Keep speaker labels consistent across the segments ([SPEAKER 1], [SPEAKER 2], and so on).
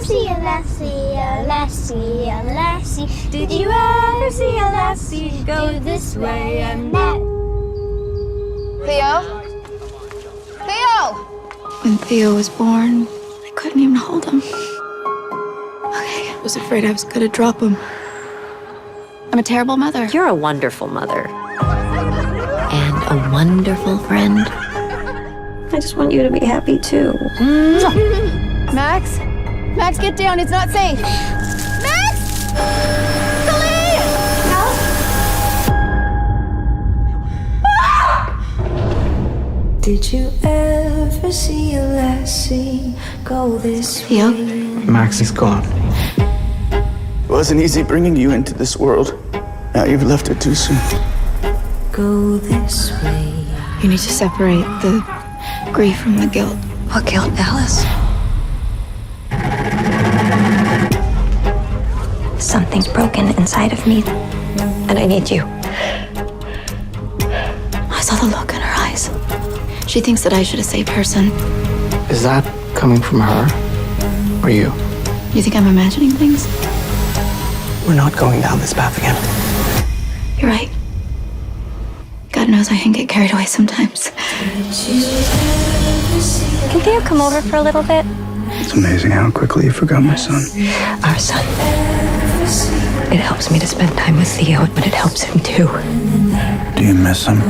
[SPEAKER 1] see a lassie, a lassie, a lassie? Did you ever see a lassie go this way and that?
[SPEAKER 2] Theo? Theo!
[SPEAKER 3] When Theo was born, I couldn't even hold him. Okay, I was afraid I was gonna drop him. I'm a terrible mother.
[SPEAKER 4] You're a wonderful mother. And a wonderful friend.
[SPEAKER 3] I just want you to be happy too.
[SPEAKER 2] Max? Max, get down. It's not safe. Max! Céline!
[SPEAKER 5] Did you ever see a lassie go this
[SPEAKER 3] Theo?
[SPEAKER 5] way?
[SPEAKER 6] Max is gone.
[SPEAKER 7] It wasn't easy bringing you into this world. Now you've left it too soon.
[SPEAKER 5] Go this way.
[SPEAKER 3] You need to separate the grief from the guilt.
[SPEAKER 4] What guilt, Alice? Something's broken inside of me, and I need you.
[SPEAKER 3] I saw the look in her eyes. She thinks that I should have saved her son.
[SPEAKER 6] Is that coming from her or you?
[SPEAKER 3] You think I'm imagining things?
[SPEAKER 6] We're not going down this path again.
[SPEAKER 3] You're right. God knows I can get carried away sometimes.
[SPEAKER 1] Can Theo come over for a little bit?
[SPEAKER 7] It's amazing how quickly you forgot my son.
[SPEAKER 4] Our son. It helps me to spend time with Theo, but it helps him too.
[SPEAKER 7] Do you miss him?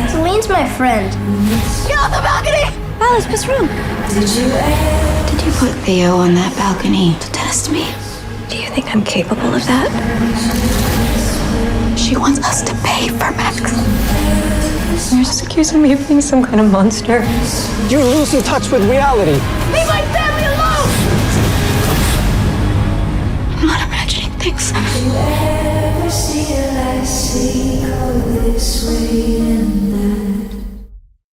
[SPEAKER 1] Celine's my friend.
[SPEAKER 2] Get off the balcony!
[SPEAKER 3] Alice, what's wrong? Did you put Theo on that balcony to test me?
[SPEAKER 4] Do you think I'm capable of that?
[SPEAKER 3] She wants us to pay for Max.
[SPEAKER 4] You're just accusing me of being some kind of monster.
[SPEAKER 6] You're losing touch with reality.
[SPEAKER 2] Leave my family alone!
[SPEAKER 3] I'm not imagining things.
[SPEAKER 5] Did you ever see a lassie go this way?